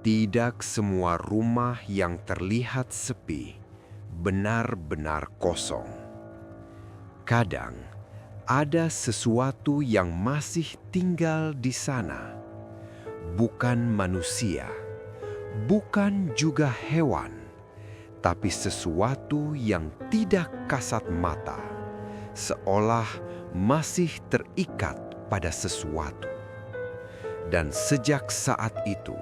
Tidak semua rumah yang terlihat sepi benar-benar kosong. Kadang ada sesuatu yang masih tinggal di sana. Bukan manusia, bukan juga hewan, tapi sesuatu yang tidak kasat mata, seolah masih terikat pada sesuatu. Dan sejak saat itu,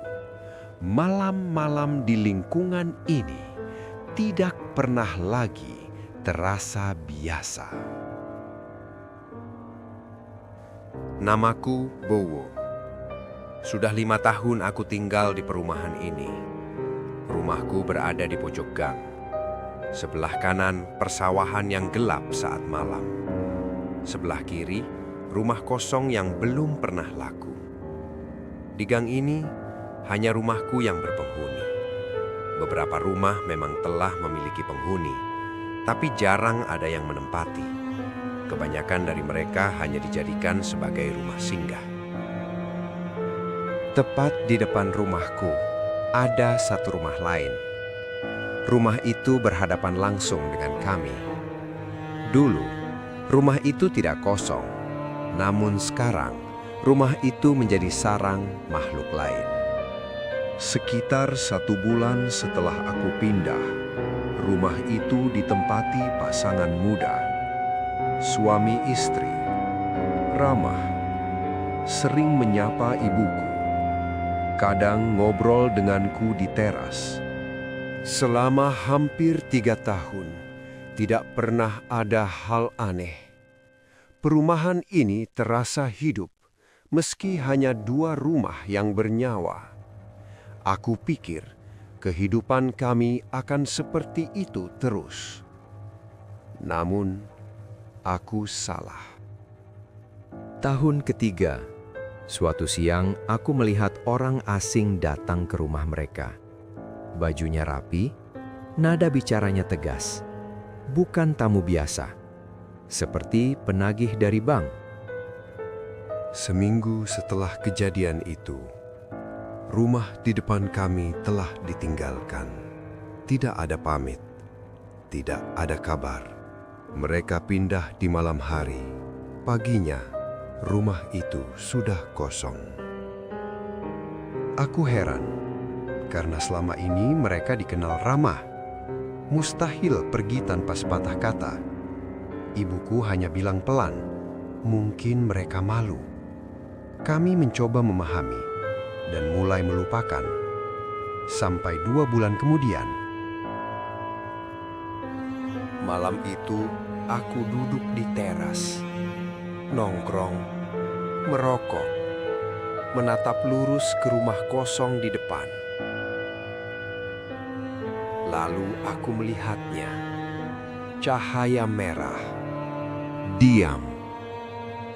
malam-malam di lingkungan ini tidak pernah lagi terasa biasa. Namaku Bowo. Sudah 5 tahun aku tinggal di perumahan ini. Rumahku berada di pojok gang. Sebelah kanan persawahan yang gelap saat malam. Sebelah kiri rumah kosong yang belum pernah laku. Di gang ini hanya rumahku yang berpenghuni. Beberapa rumah memang telah memiliki penghuni, tapi jarang ada yang menempati. Kebanyakan dari mereka hanya dijadikan sebagai rumah singgah. Tepat di depan rumahku, ada satu rumah lain. Rumah itu berhadapan langsung dengan kami. Dulu, rumah itu tidak kosong, namun sekarang rumah itu menjadi sarang makhluk lain. Sekitar 1 bulan setelah aku pindah, rumah itu ditempati pasangan muda. Suami istri, ramah, sering menyapa ibuku, kadang ngobrol denganku di teras. Selama hampir 3 tahun, tidak pernah ada hal aneh. Perumahan ini terasa hidup, meski hanya 2 rumah yang bernyawa. Aku pikir kehidupan kami akan seperti itu terus. Namun, aku salah. Tahun ketiga, suatu siang aku melihat orang asing datang ke rumah mereka. Bajunya rapi, nada bicaranya tegas. Bukan tamu biasa, seperti penagih dari bank. Seminggu setelah kejadian itu, rumah di depan kami telah ditinggalkan. Tidak ada pamit, tidak ada kabar. Mereka pindah di malam hari. Paginya, rumah itu sudah kosong. Aku heran, karena selama ini mereka dikenal ramah. Mustahil pergi tanpa sepatah kata. Ibuku hanya bilang pelan, mungkin mereka malu. Kami mencoba memahami dan mulai melupakan. Sampai 2 bulan kemudian, malam itu aku duduk di teras, nongkrong, merokok, menatap lurus ke rumah kosong di depan. Lalu aku melihatnya, cahaya merah, diam,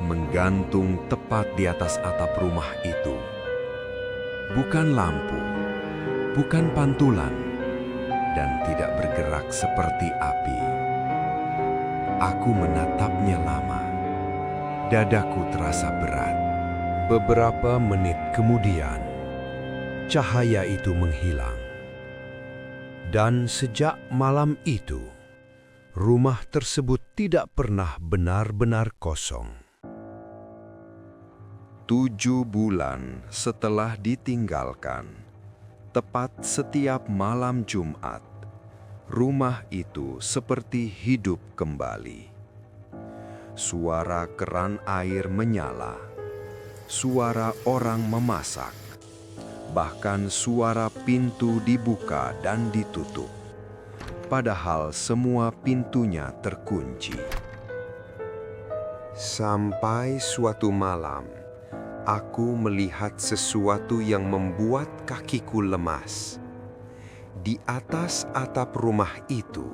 menggantung tepat di atas atap rumah itu. Bukan lampu, bukan pantulan, dan tidak bergerak seperti api. Aku menatapnya lama. Dadaku terasa berat. Beberapa menit kemudian, cahaya itu menghilang. Dan sejak malam itu, rumah tersebut tidak pernah benar-benar kosong. 7 bulan setelah ditinggalkan, tepat setiap malam Jumat, rumah itu seperti hidup kembali. Suara keran air menyala, suara orang memasak, bahkan suara pintu dibuka dan ditutup. Padahal semua pintunya terkunci. Sampai suatu malam, aku melihat sesuatu yang membuat kakiku lemas. Di atas atap rumah itu,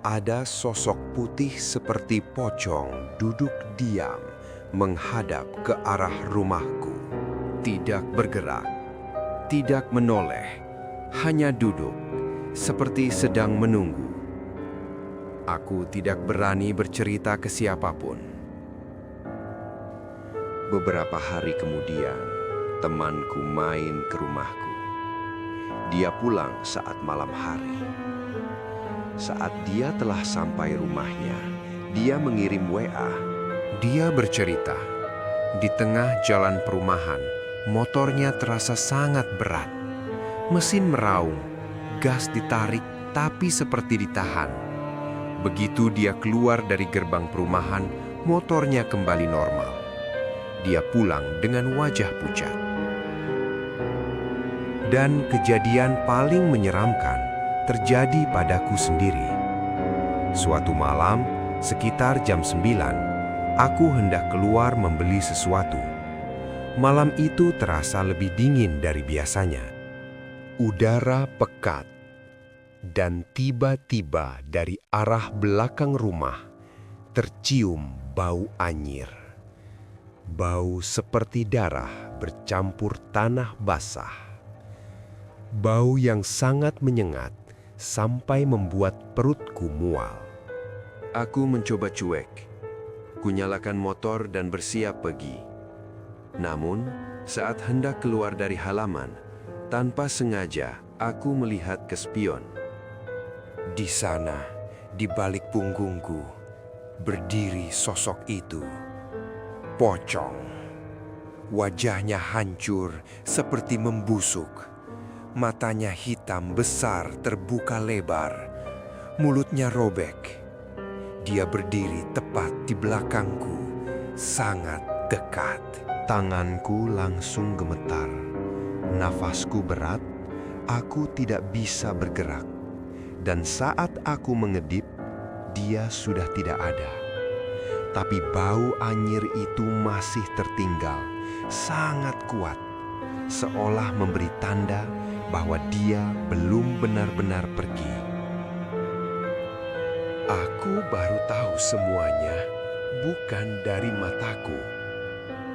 ada sosok putih seperti pocong duduk diam menghadap ke arah rumahku. Tidak bergerak, tidak menoleh, hanya duduk, seperti sedang menunggu. Aku tidak berani bercerita ke siapapun. Beberapa hari kemudian, temanku main ke rumahku. Dia pulang saat malam hari. Saat dia telah sampai rumahnya, dia mengirim WA. Dia bercerita, di tengah jalan perumahan, motornya terasa sangat berat. Mesin meraung, gas ditarik, tapi seperti ditahan. Begitu dia keluar dari gerbang perumahan, motornya kembali normal. Dia pulang dengan wajah pucat. Dan kejadian paling menyeramkan terjadi padaku sendiri. Suatu malam, sekitar jam 9, aku hendak keluar membeli sesuatu. Malam itu terasa lebih dingin dari biasanya. Udara pekat, dan tiba-tiba dari arah belakang rumah tercium bau anyir. Bau seperti darah bercampur tanah basah. Bau yang sangat menyengat sampai membuat perutku mual. Aku mencoba cuek. Kunyalakan motor dan bersiap pergi. Namun, saat hendak keluar dari halaman, tanpa sengaja aku melihat ke spion. Di sana, di balik punggungku, berdiri sosok itu. Pocong. Wajahnya hancur seperti membusuk. Matanya hitam besar terbuka lebar. Mulutnya robek. Dia berdiri tepat di belakangku, sangat dekat. Tanganku langsung gemetar. Nafasku berat, aku tidak bisa bergerak. Dan saat aku mengedip, dia sudah tidak ada. Tapi bau anyir itu masih tertinggal, sangat kuat. Seolah memberi tanda bahwa dia belum benar-benar pergi. Aku baru tahu semuanya, bukan dari mataku.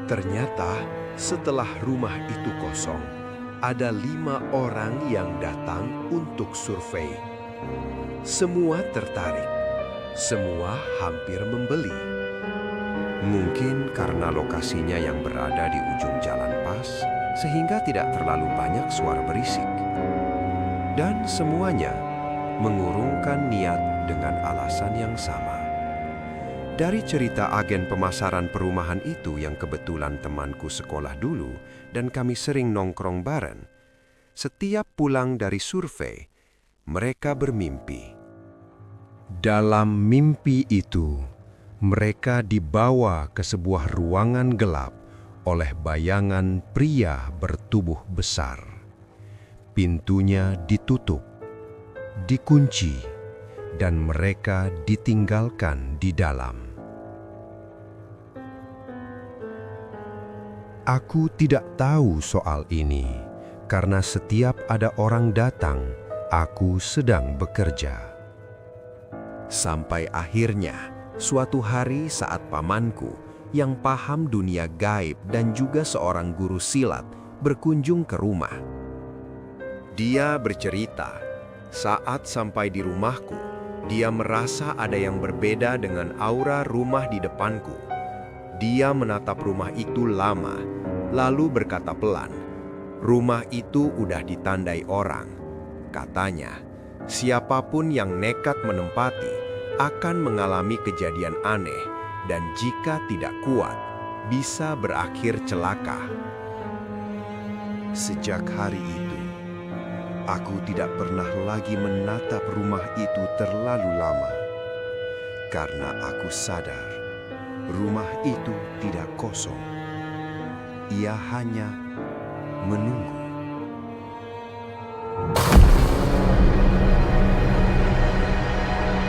Ternyata setelah rumah itu kosong, ada 5 orang yang datang untuk survei. Semua tertarik, semua hampir membeli. Mungkin karena lokasinya yang berada di ujung jalan pas, sehingga tidak terlalu banyak suara berisik. Dan semuanya mengurungkan niat dengan alasan yang sama. Dari cerita agen pemasaran perumahan itu yang kebetulan temanku sekolah dulu dan kami sering nongkrong bareng, setiap pulang dari survei, mereka bermimpi. Dalam mimpi itu, mereka dibawa ke sebuah ruangan gelap oleh bayangan pria bertubuh besar. Pintunya ditutup, dikunci, dan mereka ditinggalkan di dalam. Aku tidak tahu soal ini, karena setiap ada orang datang, aku sedang bekerja. Sampai akhirnya, suatu hari saat pamanku yang paham dunia gaib dan juga seorang guru silat berkunjung ke rumah. Dia bercerita, saat sampai di rumahku, dia merasa ada yang berbeda dengan aura rumah di depanku. Dia menatap rumah itu lama, lalu berkata pelan, "Rumah itu udah ditandai orang." Katanya, siapapun yang nekat menempati akan mengalami kejadian aneh dan jika tidak kuat, bisa berakhir celaka. Sejak hari itu, aku tidak pernah lagi menatap rumah itu terlalu lama. Karena aku sadar, rumah itu tidak kosong. Ia hanya menunggu.